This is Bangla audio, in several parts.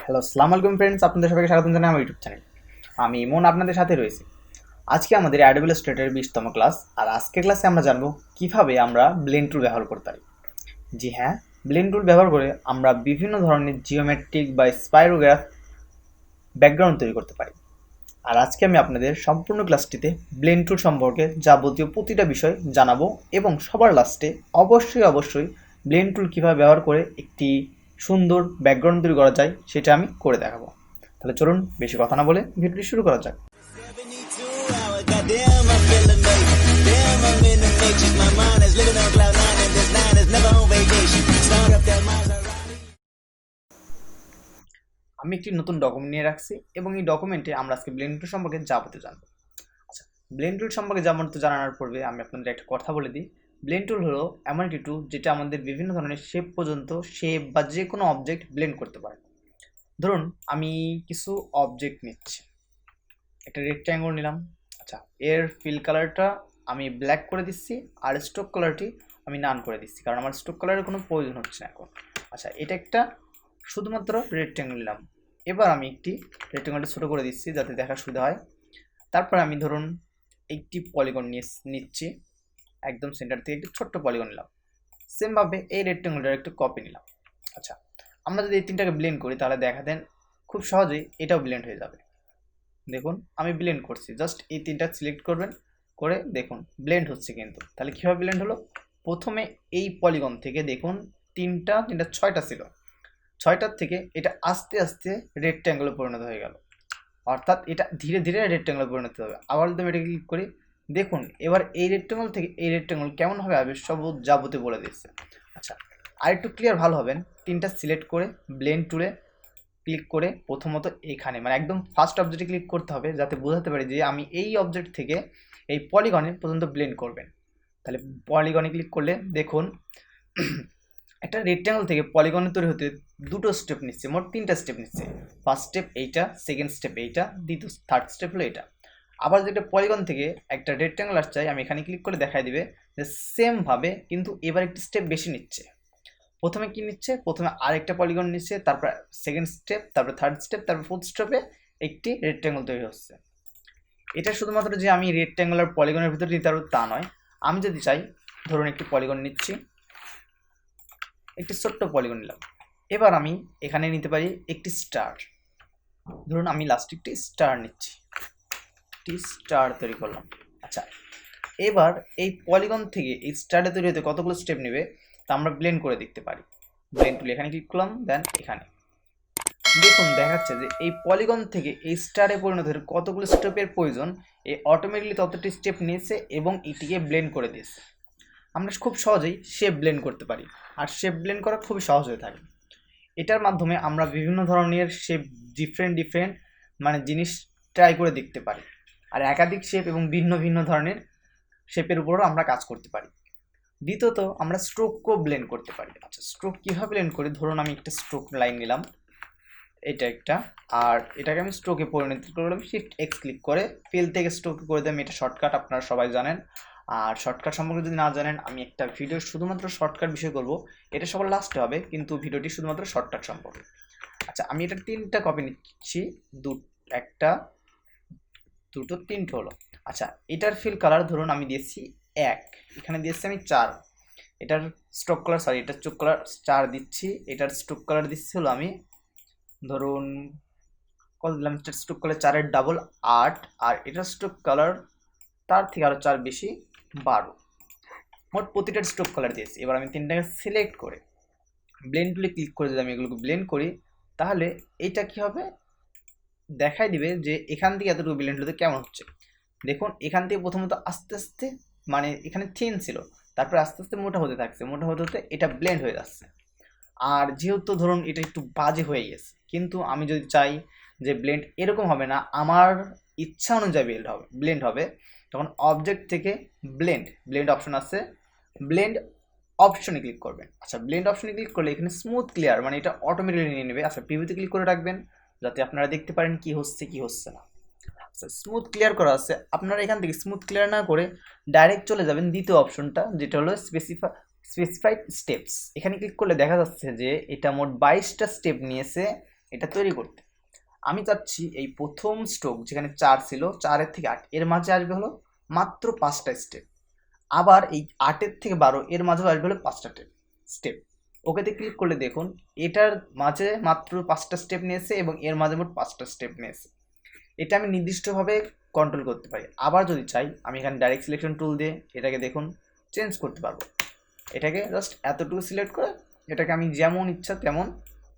হ্যালো, আসসালামু আলাইকুম ফ্রেন্ডস, আপনাদের সবাইকে স্বাগত জানাই আমার ইউটিউব চ্যানেল। আমি ইমন আপনাদের সাথে রয়েছি। আজকে আমাদের অ্যাডোবি ইলাস্ট্রেটরের 20তম ক্লাস। আর আজকের ক্লাসে আমরা জানবো কিভাবে আমরা ব্লেন্ড টুল ব্যবহার করতে পারি। জি হ্যাঁ, ব্লেন্ড টুল ব্যবহার করে আমরা বিভিন্ন ধরনের জিওমেট্রিক বা স্পাইরোগ্রাফ ব্যাকগ্রাউন্ড তৈরি করতে পারি। আর আজকে আমি আপনাদের সম্পূর্ণ ক্লাসটিতে ব্লেন্ড টুল সম্পর্কে যাবতীয় প্রতিটা বিষয় জানাবো এবং সবার লাস্টে অবশ্যই ব্লেন্ড টুল কীভাবে ব্যবহার করে একটি সুন্দর ব্যাকগ্রাউন্ড তৈরি করা যায় সেটা আমি করে দেখাবো। তাহলে চলুন বেশি কথা না বলে ভিডিওটি শুরু করা যাক। আমি একটি নতুন ডকুমেন্ট নিয়ে রাখছি এবং এই ডকুমেন্টে আমরা আজকে ব্লেন্ড টুল সম্পর্কে যাবতীয় জানবো। আচ্ছা, ব্লেন্ড টুল সম্পর্কে যাবতীয় জানানোর পূর্বে আমি আপনাদের একটা কথা বলে দিই। ব্লেন্ড টুল হলো এমন একটি টুল যেটা আমাদের বিভিন্ন ধরনের শেপ পর্যন্ত শেপ বা যে কোনো অবজেক্ট ব্লেন্ড করতে পারে। ধরুন আমি কিছু অবজেক্ট নিচ্ছি, একটা রেক্ট্যাঙ্গল নিলাম। আচ্ছা, এর ফিল কালারটা আমি ব্ল্যাক করে দিচ্ছি আর স্ট্রোক কালারটি আমি নান করে দিচ্ছি, কারণ আমার স্ট্রোক কালারের কোনো প্রয়োজন হচ্ছে না এখন। আচ্ছা, এটা একটা শুধুমাত্র রেক্ট্যাঙ্গল নিলাম। এবার আমি একটি রেক্ট্যাঙ্গলটা ছোটো করে দিচ্ছি যাতে দেখা সুবিধা হয়। তারপর আমি ধরুন একটি পলিগন নিচ্ছি, একদম সেন্টার থেকে একটি ছোট্ট পলিগন নিলাম। সেমভাবে এই রেক্ট্যাঙ্গলটার একটু কপি নিলাম। আচ্ছা, আমরা যদি এই তিনটাকে ব্লেন্ড করি তাহলে দেখা দেন খুব সহজেই এটাও ব্লেন্ড হয়ে যাবে। দেখুন আমি ব্লেন্ড করছি, জাস্ট এই তিনটা সিলেক্ট করবেন, করে দেখুন ব্লেন্ড হচ্ছে। কিন্তু তাহলে কীভাবে ব্লেন্ড হলো? প্রথমে এই পলিগন থেকে দেখুন তিনটা ছয়টা ছিল, ছয়টার থেকে এটা আস্তে আস্তে রেক্ট্যাঙ্গলে পরিণত হয়ে গেল, অর্থাৎ এটা ধীরে ধীরে রেক্ট্যাঙ্গলে পরিণত হবে। আবার যদি আমি এটা ক্লিক করি দেখুন এবার এই রেক্ট্যাঙ্গল থেকে এই রেক্ট্যাঙ্গল কেমনভাবে হবে সব যাবতীয় বলে দিচ্ছে। আচ্ছা, আর একটু ক্লিয়ার ভালো হবেন, তিনটা সিলেক্ট করে ব্লেন্ড টুলে ক্লিক করে প্রথমত এখানে মানে একদম ফার্স্ট অবজেক্টে ক্লিক করতে হবে যাতে বোঝাতে পারি যে আমি এই অবজেক্ট থেকে এই পলিগনে পর্যন্ত ব্লেন্ড করবেন। তাহলে পলিগনে ক্লিক করলে দেখুন একটা রেক্ট্যাঙ্গল থেকে পলিগনে তৈরি হতে দুটো স্টেপ নিচ্ছে, মোট তিনটা স্টেপ নিচ্ছে। ফার্স্ট স্টেপ এইটা, সেকেন্ড স্টেপ এইটা, দ্বিতীয় থার্ড স্টেপ হলো এটা। আবার যদি একটা পলিগন থেকে একটা রেক্ট্যাঙ্গল আসছে আমি এখানে ক্লিক করে দেখাই দিবে যে সেমভাবে কিন্তু এবার একটি স্টেপ বেশি নিচ্ছে। প্রথমে কি নিচ্ছে? প্রথমে আরেকটা পলিগন নিচ্ছে, তারপর সেকেন্ড স্টেপ, তারপর থার্ড স্টেপ, তারপর ফোর্থ স্টেপে একটি রেক্ট্যাঙ্গল তৈরি হচ্ছে। এটা শুধুমাত্র যে আমি রেক্ট্যাঙ্গুলার পলিগনের ভিতরে নিতে পারবো তা নয়, আমি যদি চাই ধরুন একটি পলিগন নিচ্ছি, একটি ছোট্ট পলিগন নিলাম। এবার আমি এখানে নিতে পারি একটি স্টার, ধরুন আমি লাস্ট একটি স্টার নিচ্ছি, একটি স্টার তৈরি করলাম। আচ্ছা, এবার এই পলিগন থেকে এই স্টারে তৈরি হতে কতগুলো স্টেপ নেবে তা আমরা ব্লেন্ড করে দেখতে পারি। ব্লেন্ড টুল এখানে ক্লিক করলাম, দেন এখানে দেখুন দেখাচ্ছে যে এই পলিগন থেকে এই স্টারে পরিণত হতে কতগুলো স্টেপের প্রয়োজন, এই অটোমেটিকলি ততটি স্টেপ নিয়েছে এবং এটিকে ব্লেন্ড করে দিয়েছে। আমরা খুব সহজেই শেপ ব্লেন্ড করতে পারি, আর শেপ ব্লেন্ড করা খুবই সহজ হয়ে থাকে। এটার মাধ্যমে আমরা বিভিন্ন ধরনের শেপ ডিফারেন্ট মানে জিনিস ট্রাই করে দেখতে পারি, আর একাধিক শেপ এবং ভিন্ন ভিন্ন ধরনের শেপের উপরও আমরা কাজ করতে পারি। দ্বিতীয়ত আমরা স্ট্রোকও ব্লেন্ড করতে পারি। আচ্ছা, স্ট্রোক কীভাবে ব্লেন্ড করি? ধরুন আমি একটা স্ট্রোক লাইন নিলাম, এটা একটা, আর এটাকে আমি স্ট্রোকে পরিণত করলাম, শিফট এক্স ক্লিক করে ফিল থেকে স্ট্রোকে করে দিলাম। এটা শর্টকাট, আপনারা সবাই জানেন। আর শর্টকাট সম্পর্কে যদি না জানেন, আমি একটা ভিডিও শুধুমাত্র শর্টকাট বিষয় করব, এটা সবার লাস্টে হবে, কিন্তু ভিডিওটি শুধুমাত্র শর্টকাট সম্পর্কে। আচ্ছা, আমি এটা তিনটা কপি নিচ্ছি, একটা, দুটো, তিনটে হলো। আচ্ছা, এটার ফিল কালার ধরুন আমি দিয়েছি 1, এখানে দিয়েছি আমি 4, এটার স্ট্রোক কালার এটার চোখ কালার 4 দিচ্ছি, এটার স্ট্রোক কালার দিচ্ছি হলো আমি ধরুন কত দিলাম, এটার স্ট্রোক কালার 4-এর ডাবল 8, আর এটার স্ট্রোক কালার তার থেকে আরও 4 বেশি 12, মোট প্রতিটার স্ট্রোক কালার দিয়েছি। এবার আমি তিনটাকে সিলেক্ট করে ব্লেন্ড টুলে ক্লিক করে যদি আমি এগুলোকে ব্লেন্ড করি তাহলে এটা কি হবে, দেখাই দিবে যে এখান থেকে এতটুকু ব্লেন্ড হতে কেমন হচ্ছে। দেখুন এখান থেকে প্রথমত আস্তে আস্তে মানে এখানে থিন ছিল, তারপর আস্তে আস্তে মোটা হতে থাকছে, মোটা হতে হতে এটা ব্লেন্ড হয়ে যাচ্ছে। আর যেহেতু ধরুন এটা একটু বাজে হয়ে গেছে, কিন্তু আমি যদি চাই যে ব্লেন্ড এরকম হবে না, আমার ইচ্ছা অনুযায়ী ব্লেন্ড হবে, তখন অবজেক্ট থেকে ব্লেন্ড অপশন আছে, ব্লেন্ড অপশনে ক্লিক করবেন। আচ্ছা, ব্লেন্ড অপশনে ক্লিক করলে এখানে স্মুথ ক্লিয়ার মানে এটা অটোমেটিক্যালি নিয়ে নেবে। আচ্ছা, প্রিভিউতে ক্লিক করে রাখবেন যাতে আপনারা দেখতে পারেন কি হচ্ছে কি হচ্ছে না। আচ্ছা, স্মুথ ক্লিয়ার করা আছে, আপনারা এখান থেকে স্মুথ ক্লিয়ার না করে ডাইরেক্ট চলে যাবেন দ্বিতীয় অপশনটা, যেটা হলো স্পেসিফাইড স্টেপস। এখানে ক্লিক করলে দেখা যাচ্ছে যে এটা মোট 22টা স্টেপ নিয়েছে এটা তৈরি করতে। আমি চাচ্ছি এই প্রথম স্ট্রোক যেখানে 4 ছিল, 4-এর থেকে 8 এর মাঝে আসবে হলো মাত্র 5টা স্টেপ। আবার এই 8-এর থেকে 12 এর মাঝেও আসবে হলো 5টা স্টেপ। ওকেতে ক্লিক করলে দেখুন এটার মাঝে মাত্র 5টা স্টেপ নিয়েছে এবং এর মাঝে মোট 5টা স্টেপ নিয়েছে। এটা আমি নির্দিষ্টভাবে কন্ট্রোল করতে পারি। আবার যদি চাই আমি এখানে ডাইরেক্ট সিলেকশন টুল দিয়ে এটাকে দেখুন চেঞ্জ করতে পারবো। এটাকে জাস্ট এতটুকু সিলেক্ট করে এটাকে আমি যেমন ইচ্ছা তেমন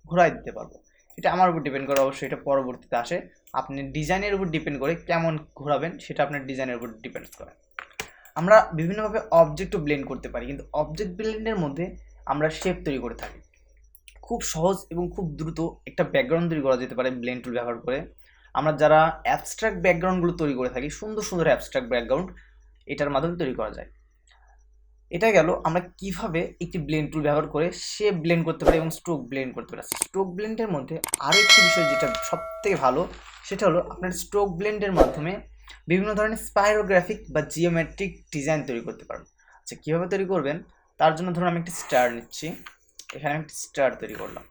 ঘোরাই দিতে পারবো। এটা আমার উপর ডিপেন্ড করে, অবশ্যই এটা পরবর্তীতে আসে। আপনি ডিজাইনের উপর ডিপেন্ড করে কেমন ঘোরাবেন সেটা আপনার ডিজাইনের উপর ডিপেন্ড করে। আমরা বিভিন্নভাবে অবজেক্টও ব্লেন্ড করতে পারি, কিন্তু অবজেক্ট ব্লেন্ডের মধ্যে আমরা শেপ তৈরি করে থাকি। খুব সহজ এবং খুব দ্রুত একটা ব্যাকগ্রাউন্ড তৈরি করা যেতে পারে ব্লেন্ড টুল ব্যবহার করে। আমরা যারা অ্যাবস্ট্রাক্ট ব্যাকগ্রাউন্ডগুলো তৈরি করে থাকি, সুন্দর সুন্দর অ্যাবস্ট্রাক্ট ব্যাকগ্রাউন্ড এটার মাধ্যমে তৈরি করা যায়। এটা গেল আমরা কিভাবে একটি ব্লেন্ড টুল ব্যবহার করে শেপ ব্লেন্ড করতে পারি এবং স্ট্রোক ব্লেন্ড করতে পারি। স্ট্রোক ব্লেন্ডের মধ্যে আরও একটি বিষয় যেটা সবথেকে ভালো, সেটা হলো আপনার স্ট্রোক ব্লেন্ডের মাধ্যমে বিভিন্ন ধরনের স্পাইরোগ্রাফিক বা জিওমেট্রিক ডিজাইন তৈরি করতে পারবেন। আচ্ছা, কীভাবে তৈরি করবেন তার জন্য ধরুন আমি একটি স্টার নিচ্ছি, এখানে আমি একটি স্টার তৈরি করলাম।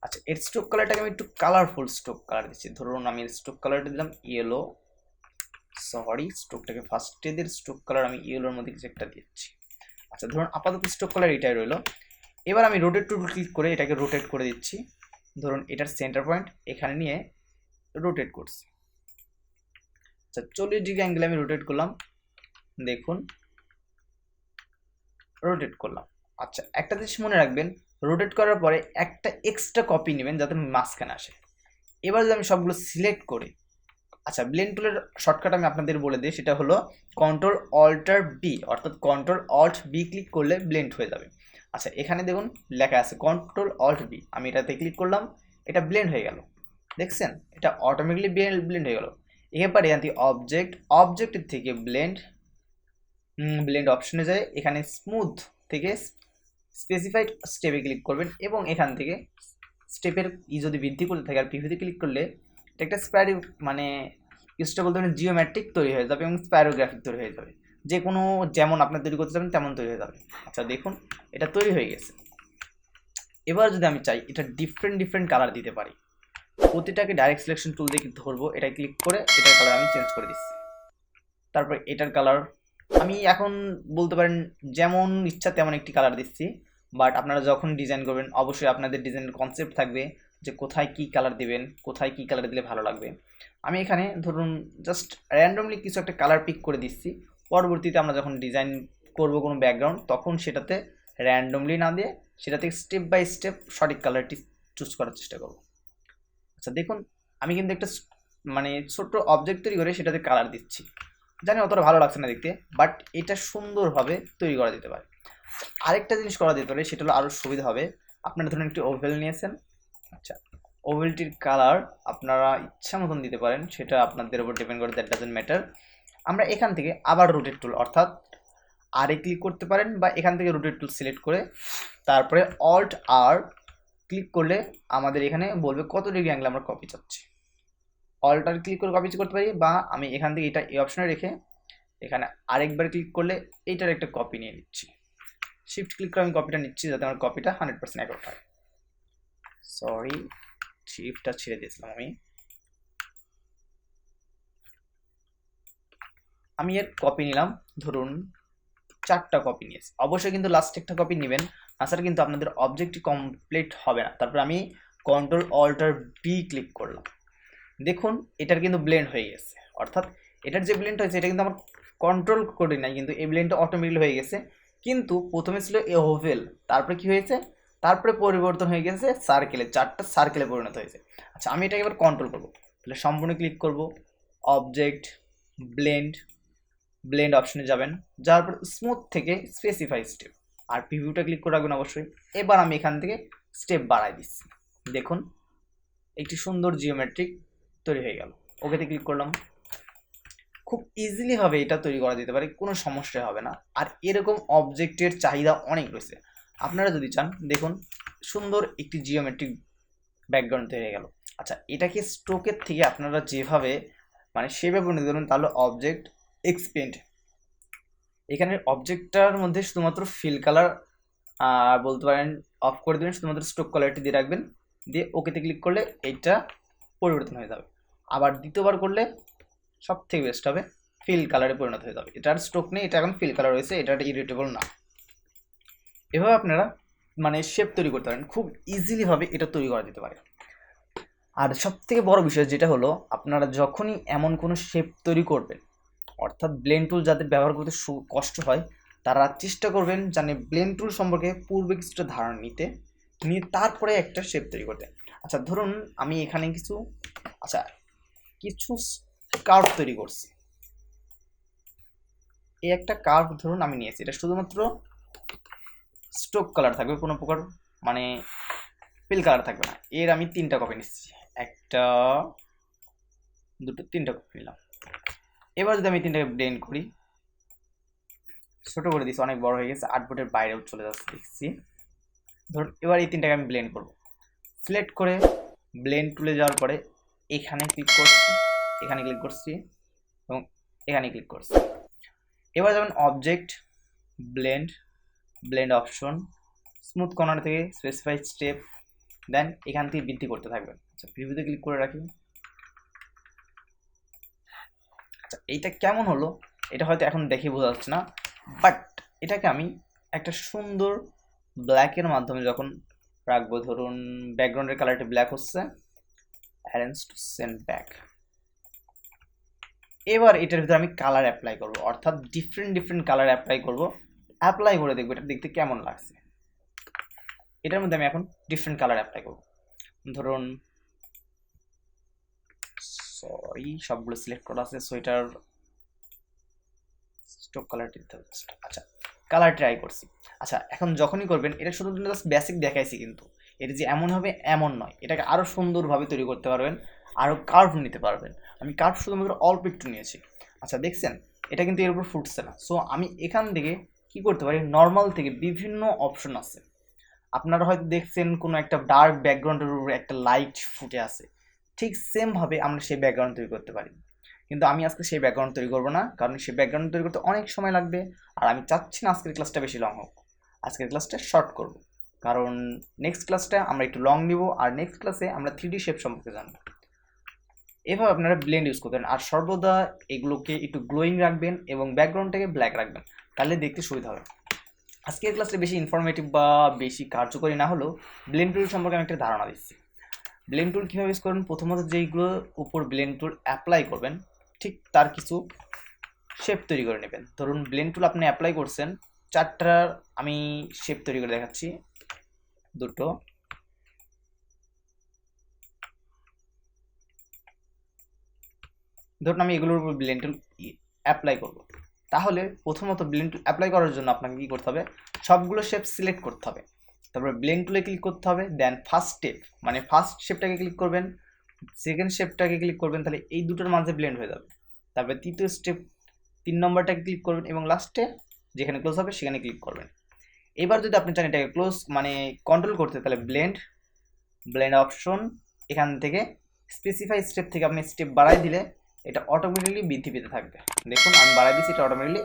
আচ্ছা, এর স্ট্রোক কালারটাকে আমি একটু কালারফুল স্ট্রোক কালার দিচ্ছি। ধরুন আমি স্ট্রোক কালারটা দিলাম ইয়েলো, স্ট্রোকটাকে ফার্স্টে দিয়ে স্ট্রোক কালার আমি ইয়েলোর মধ্যে কিছু একটা দিচ্ছি। আচ্ছা, ধরুন আপাতত স্ট্রোক কালার এটাই রইলো। এবার আমি রোটেট টুল ক্লিক করে এটাকে রোটেট করে দিচ্ছি। ধরুন এটার সেন্টার পয়েন্ট এখানে নিয়ে রোটেট করছি। আচ্ছা, 40 ডিগ্রি অ্যাঙ্গেলে আমি রোটেট করলাম, দেখুন রোটেট করলাম। আচ্ছা, একটা জিনিস মনে রাখবেন, রোটেট করার পরে একটা এক্সট্রা কপি নেবেন যাতে মাঝখানে আসে। এবার যদি আমি সবগুলো সিলেক্ট করি, আচ্ছা ব্লেন্ড টুলের শর্টকাট আমি আপনাদের বলে দিই, সেটা হলো কন্ট্রোল অল্টার বি, অর্থাৎ কন্ট্রোল অল্ট বি ক্লিক করলে ব্লেন্ড হয়ে যাবে। আচ্ছা, এখানে দেখুন লেখা আছে কন্ট্রোল অল্ট বি, আমি এটাতে ক্লিক করলাম, এটা ব্লেন্ড হয়ে গেল। দেখছেন এটা অটোমেটিকলি ব্লেন্ড হয়ে গেল। এবারে এখান থেকে অবজেক্টের থেকে ব্লেন্ড অপশনে যায়, এখানে স্মুথ থেকে স্পেসিফাইড স্টেপে ক্লিক করবেন এবং এখান থেকে স্টেপের যদি বৃদ্ধি করতে থাকে আর পিভিতে ক্লিক করলে এটা একটা মানে কিছুটা বলতে পারেন জিওমেট্রিক তৈরি হয়ে যাবে এবং স্পাইরোগ্রাফিক তৈরি হয়ে যাবে। যে কোনো যেমন আপনার তৈরি করতে যাবেন তেমন তৈরি হয়ে যাবে। আচ্ছা, দেখুন এটা তৈরি হয়ে গেছে। এবার যদি আমি চাই এটা ডিফারেন্ট কালার দিতে পারি, প্রতিটাকে ডাইরেক্ট সিলেকশন টুল দিয়ে ধরবো, এটা ক্লিক করে এটার কালার আমি চেঞ্জ করে দিচ্ছি। তারপর এটার কালার আমি এখন বলতে পারেন যেমন ইচ্ছা তেমন একটি কালার দিচ্ছি। বাট আপনারা যখন ডিজাইন করবেন অবশ্যই আপনাদের ডিজাইনের কনসেপ্ট থাকবে যে কোথায় কি কালার দেবেন, কোথায় কি কালার দিলে ভালো লাগবে। আমি এখানে ধরুন জাস্ট র্যান্ডমলি কিছু একটা কালার পিক করে দিচ্ছি। পরবর্তীতে আমরা যখন ডিজাইন করব কোনো ব্যাকগ্রাউন্ড, তখন সেটাতে র্যান্ডমলি না দিয়ে সেটা থেকে স্টেপ বাই স্টেপ সঠিক কালারটি চুজ করার চেষ্টা করব। আচ্ছা, দেখুন আমি কিন্তু একটা মানে ছোট্ট অবজেক্ট তৈরি করে সেটাতে কালার দিচ্ছি। জানি অতটা ভালো লাগছে না দেখতে, বাট এটা সুন্দরভাবে তৈরি করা যেতে পারে। আরেকটা জিনিস করা যেতে পারে, সেটা হলো আরও সুবিধা হবে। আপনারা ধরুন একটি ওভেল নিয়েছেন, আচ্ছা ওভেলটির কালার আপনারা ইচ্ছা মতন দিতে পারেন, সেটা আপনাদের উপর ডিপেন্ড করে, দ্যাট ডাজেন্ট ম্যাটার। আমরা এখান থেকে আবার রোটেট টুল অর্থাৎ আর ক্লিক করতে পারেন বা এখান থেকে রোটেট টুল সিলেক্ট করে তারপরে অল্ট আর ক্লিক করলে আমাদের এখানে বলবে কত ডিগ্রি অ্যাঙ্গেল আমরা কপি চাচ্ছি। অল্টার ক্লিক করে কপি করতে পারি, বা আমি এখান থেকে এটা এই অপশনে রেখে এখানে আরেকবার ক্লিক করলে এইটার একটা কপি নিয়ে নিচ্ছি। শিফট ক্লিক করে আমি কপিটা নিচ্ছি যাতে আমার কপিটা 100% অ্যাকুরেট হয়। সরি, শিফটটা ছেড়ে দিয়েছিলাম আমি এর কপি নিলাম, ধরুন 4টা কপি নিয়েছি। অবশ্যই কিন্তু লাস্ট একটা কপি নেবেন, তাছাড়া কিন্তু আপনাদের অবজেক্টটি কমপ্লিট হবে না। তারপর আমি কন্ট্রোল অল্টার বি ক্লিক করলাম, দেখুন এটার কিন্তু ব্লেন্ড হয়ে গেছে। অর্থাৎ এটার যে ব্লেন্ড হয়েছে এটা কিন্তু আমার কন্ট্রোল করি নাই, কিন্তু এই ব্লেন্ডটা অটোমেটিক্যালি হয়ে গেছে। কিন্তু প্রথমে ছিল এ ওভেল, তারপরে কি হয়েছে, তারপরে পরিবর্তন হয়ে গেছে সার্কেলে, 4টা সার্কেলে পরিণত হয়েছে। আচ্ছা, আমি এটাকে এবার কন্ট্রোল করবো, তাহলে সম্পূর্ণ ক্লিক করব, অবজেক্ট ব্লেন্ড অপশনে যাবেন, যাওয়ার পর স্মুথ থেকে স্পেসিফাই স্টেপ আর প্রিভিউটা ক্লিক করে রাখবেন অবশ্যই। এবার আমি এখান থেকে স্টেপ বাড়াই দিচ্ছি, দেখুন একটি সুন্দর জিওমেট্রিক তৈরি হয়ে গেল। ওকেতে ক্লিক করলাম। খুব ইজিলি ভাবে এটা তৈরি করা যেতে পারে, কোনো সমস্যা হবে না। আর এরকম অবজেক্টের চাহিদা অনেক রয়েছে, আপনারা যদি চান দেখুন সুন্দর একটি জিওমেট্রিক ব্যাকগ্রাউন্ড তৈরি হয়ে গেল। আচ্ছা, এটাকে স্ট্রোকের থেকে আপনারা যেভাবে মানে সেভাবে নিতে পারেন, তাহলে অবজেক্ট এক্সপেন্ড, এখানে অবজেক্টটার মধ্যে শুধুমাত্র ফিল কালার বলতে পারেন অফ করে দেবেন, শুধুমাত্র স্ট্রোক কালারটি দিয়ে রাখবেন, দিয়ে ওকেতে ক্লিক করলে এইটা পরিবর্তন হয়ে যাবে। আবার দ্বিতীয়বার করলে সব থেকে বেস্ট হবে, ফিল কালারে পরিণত হয়ে যাবে। এটার স্ট্রোক নেই, এটা এখন ফিল কালার রয়েছে, এটা ইরিটেবল না। এভাবে আপনারা মানে শেপ তৈরি করতে পারেন, খুব ইজিলি ভাবে এটা তৈরি করা যেতে পারে। আর সব থেকে বড় বিষয় যেটা হলো, আপনারা যখনই এমন কোনো শেপ তৈরি করবেন, অর্থাৎ ব্লেন্ড টুল যাদের ব্যবহার করতে কষ্ট হয়, তারা চেষ্টা করবেন জানে ব্লেন্ড টুল সম্পর্কে পূর্বে কিছুটা ধারণা নিয়ে তারপরে একটা শেপ তৈরি করতে। আচ্ছা ধরুন আমি এখানে কিছু কার্ভ তৈরি করছি। এই একটা কার্ভ ধরুন আমি নিয়েছি, এটা শুধুমাত্র স্ট্রোক কালার থাকবে, কোনো প্রকার মানে ফিল কালার থাকবে না। এর আমি 3টা কপি নিচ্ছি, একটা দুটো 3টা কপি নিলাম। এবার যদি আমি 3টাকে ব্লেন্ড করি, ছোট করে দিচ্ছি, অনেক বড় হয়ে গেছে, 8 ফুটের বাইরেও চলে যাচ্ছে দেখছি। ধরুন এবার এই 3টাকে আমি ব্লেন্ড করব। সিলেক্ট করে ব্লেন্ড টুলে যাওয়ার পরে এখানে ক্লিক করছি, এখানে ক্লিক করছি এবং এখানে ক্লিক করছি। এবার যেমন object, blend option, smooth corner থেকে স্পেসিফাইড স্টেপ, দেন এখান থেকে বৃদ্ধি করতে থাকবেন। আচ্ছা প্রিভিউতে ক্লিক করে রাখি। আচ্ছা এইটা কেমন হলো এটা হয়তো এখন দেখে বোঝা যাচ্ছে না, বাট এটাকে আমি একটা সুন্দর ব্ল্যাকের মাধ্যমে যখন রাখবো, ধরুন ব্যাকগ্রাউন্ডের কালারটি ব্ল্যাক হচ্ছে, অ্যারেঞ্জ টু সেন্ড ব্যাক। এবার এটার ভিতরে আমি কালার অ্যাপ্লাই করব, অর্থাৎ ডিফারেন্ট কালার অ্যাপ্লাই করব। অ্যাপ্লাই করে দেখবো এটা দেখতে কেমন লাগছে। এটার মধ্যে আমি এখন ডিফারেন্ট কালার অ্যাপ্লাই করব। ধরুন সবগুলো সিলেক্ট করা আছে, সোয়েটার স্টক কালারটি দিতে হবে। আচ্ছা কালার ট্রাই করছি। আচ্ছা এখন যখনই করবেন, এটা শুধুমাত্র জাস্ট বেসিক দেখাইছি, কিন্তু এটা যে এমন হবে এমন নয়, এটাকে আরও সুন্দরভাবে তৈরি করতে পারবেন, আরও কার্ভ নিতে পারবেন। আমি কার্ভ শুধুমাত্র অল্প একটু নিয়েছি। আচ্ছা দেখছেন এটা কিন্তু এর উপর ফুটছে না, সো আমি এখান থেকে কি করতে পারি, নর্মাল থেকে বিভিন্ন অপশন আছে, আপনারা হয়তো দেখছেন কোনো একটা ডার্ক ব্যাকগ্রাউন্ডের উপরে একটা লাইট ফুটে আছে, ঠিক সেমভাবে আমরা সেই ব্যাকগ্রাউন্ড তৈরি করতে পারি। কিন্তু আমি আজকে সেই ব্যাকগ্রাউন্ড তৈরি করবো না, কারণ সেই ব্যাকগ্রাউন্ড তৈরি করতে অনেক সময় লাগবে, আর আমি চাচ্ছি না আজকের ক্লাসটা বেশি লং হোক। আজকের ক্লাসটা শর্ট করব, কারণ নেক্সট ক্লাসটা আমরা একটু লং নিব, আর নেক্সট ক্লাসে আমরা 3D শেপ সম্পর্কে জানবো। এভাবে আপনারা ব্লেন্ড ইউজ করবেন, আর সর্বদা এগুলোকে একটু গ্লোয়িং রাখবেন এবং ব্যাকগ্রাউন্ডটাকে ব্ল্যাক রাখবেন, তাহলে দেখতে সুবিধা হবে। আজকের ক্লাসটা বেশি ইনফরমেটিভ বা বেশি কার্যকরী না হলেও ব্লেন্ড টুল সম্পর্কে আমি একটা ধারণা দিচ্ছি। ব্লেন্ড টুল কীভাবে ইউজ করবেন, প্রথমত যেইগুলোর উপর ব্লেন্ড টুল অ্যাপ্লাই করবেন ঠিক তার কিছু শেপ তৈরি করে নেবেন। ধরুন ব্লেন্ড টুল আপনি অ্যাপ্লাই করছেন, 4টার আমি শেপ তৈরি করে দেখাচ্ছি, দুটো, ধরুন আমি এগুলোর উপর ব্লেন্ড টুল অ্যাপ্লাই করব। তাহলে প্রথমত ব্লেন্ড টুল অ্যাপ্লাই করার জন্য আপনাকে কী করতে হবে, সবগুলো শেপ সিলেক্ট করতে হবে, তারপরে ব্লেন্ড টুলে ক্লিক করতে হবে, দেন ফার্স্ট স্টেপ মানে ফার্স্ট শেপটাকে ক্লিক করবেন, সেকেন্ড শেপটাকে ক্লিক করবেন, তাহলে এই দুটোর মাঝে ব্লেন্ড হয়ে যাবে। তারপরে তৃতীয় স্টেপ 3 নম্বরটাকে ক্লিক করবেন এবং লাস্টে যেখানে ক্লোজ হবে সেখানে ক্লিক করবেন। এবার যদি আপনি চান এটাকে ক্লোজ মানে কন্ট্রোল করতে, তাহলে ব্লেন্ড অপশন, এখান থেকে স্পেসিফাই স্টেপ থেকে আপনি স্টেপ বাড়াই দিলে এটা অটোমেটিকলি বৃদ্ধি পেতে থাকবে। দেখুন আমি বাড়াই দিচ্ছি, এটা অটোমেটিকলি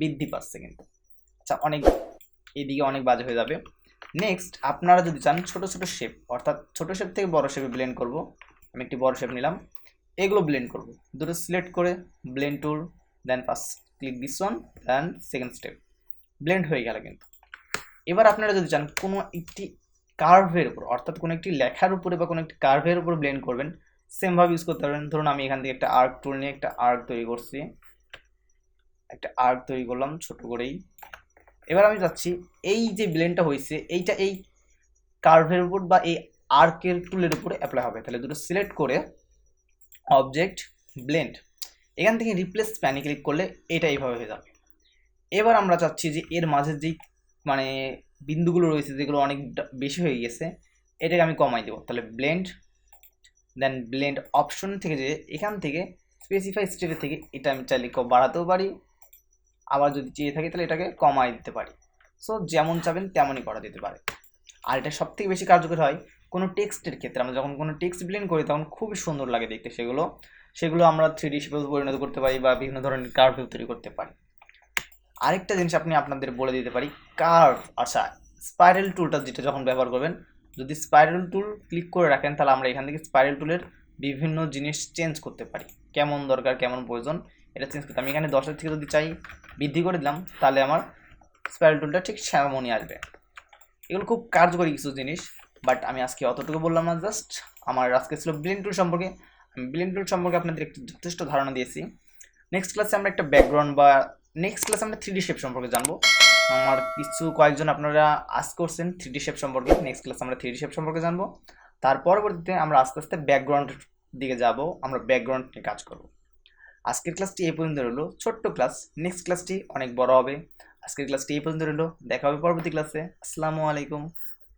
বৃদ্ধি পাচ্ছে কিন্তু। আচ্ছা অনেক এদিকে অনেক বাজে হয়ে যাবে। নেক্সট আপনারা যদি চান ছোট শেপ, অর্থাৎ ছোট শেপ থেকে বড় শেপে ব্লেন্ড করব, আমি একটি বড় শেপ নিলাম, এগুলো ব্লেন্ড করব, দুটো সিলেক্ট করে blend tool, then first click this one, then second step, blend হয়ে গেল কিন্তু। এবার আপনারা যদি চান কোনো একটি কার্ভের উপর, অর্থাৎ কোনো একটি লেখার উপরে বা কোনো একটি কার্ভের উপর ব্লেন্ড করবেন, সেমভাবে ইউজ করতে পারবেন। ধরুন আমি এখান থেকে একটা আর্ক টুল নিয়ে একটা আর্ক তৈরি করছি, একটা আর্ক তৈরি করলাম ছোট করেই। এবার আমি চাচ্ছি এই যে ব্লেন্ডটা হয়েছে এইটা এই কার্ভের উপর বা এই আর্কের টুলের উপরে অ্যাপ্লাই হবে, তাহলে দুটো সিলেক্ট করে অবজেক্ট, ব্লেন্ড, এখান থেকে রিপ্লেস প্যানে ক্লিক করলে এটা এইভাবে হয়ে যাবে। এবার আমরা চাচ্ছি যে এর মাঝে যেই মানে বিন্দুগুলো রয়েছে যেগুলো অনেক বেশি হয়ে গেছে, এটাকে আমি কমাই দেবো, তাহলে ব্লেন্ড, দেন ব্লেন্ড অপশন থেকে যে এখান থেকে স্পেসিফাই স্টেপের থেকে এটা আমি চাইলে বাড়াতেও পারি, আবার যদি চেয়ে থাকি তাহলে এটাকে কমাই দিতে পারি। সো যেমন চাবেন তেমনই করা যেতে পারে। আর এটা সবথেকে বেশি কার্যকর হয় কোনো টেক্সটের ক্ষেত্রে, আমরা যখন কোনো টেক্সট ব্লেন্ড করি তখন খুবই সুন্দর লাগে দেখতে, সেগুলো আমরা 3D শেপে পরিণত করতে পারি বা বিভিন্ন ধরনের কার্ভ তৈরি করতে পারি। আরেকটা জিনিস আপনি আপনাদের বলে দিতে পারি, কার্ভ, আচ্ছা স্পাইরাল টুলটা যেটা যখন ব্যবহার করবেন যদি স্পাইরাল টুল ক্লিক করে রাখেন তাহলে আমরা এখান থেকে স্পাইরাল টুলের বিভিন্ন জিনিস চেঞ্জ করতে পারি, কেমন দরকার কেমন প্রয়োজন এটা চেঞ্জ করতে। আমি এখানে 10-এর থেকে যদি চাই বৃদ্ধি করে দিলাম তাহলে আমার স্পাইরাল টুলটা ঠিক সেমনই আসবে। এগুলো খুব কার্যকরী কিছু জিনিস, বাট আমি আজকে অতটুকু বললাম না। জাস্ট আমার আজকে ছিল ব্লেন্ড টুল সম্পর্কে। আমি ব্লেন্ড টুল সম্পর্কে আপনাদের একটু যথেষ্ট ধারণা দিয়েছি। নেক্সট ক্লাসে আমরা একটা ব্যাকগ্রাউন্ড বা নেক্সট ক্লাসে আমরা 3D শেপ সম্পর্কে জানবো। আমার কয়েকজন আপনারা আস্ক করছেন 3D শেপ সম্পর্কে। নেক্সট ক্লাসে আমরা 3D শেপ সম্পর্কে জানবো। তার পরবর্তীতে আমরা আস্তে আস্তে ব্যাকগ্রাউন্ডের দিকে যাব, আমরা ব্যাকগ্রাউন্ড নিয়ে কাজ করব। আজকের ক্লাসটি এই পর্যন্ত রইলো, ছোট্ট ক্লাস। নেক্সট ক্লাসটি অনেক বড় হবে। আজকের ক্লাসটি এই পর্যন্ত রইলো, দেখা হবে পরবর্তী ক্লাসে। আসসালামু আলাইকুম।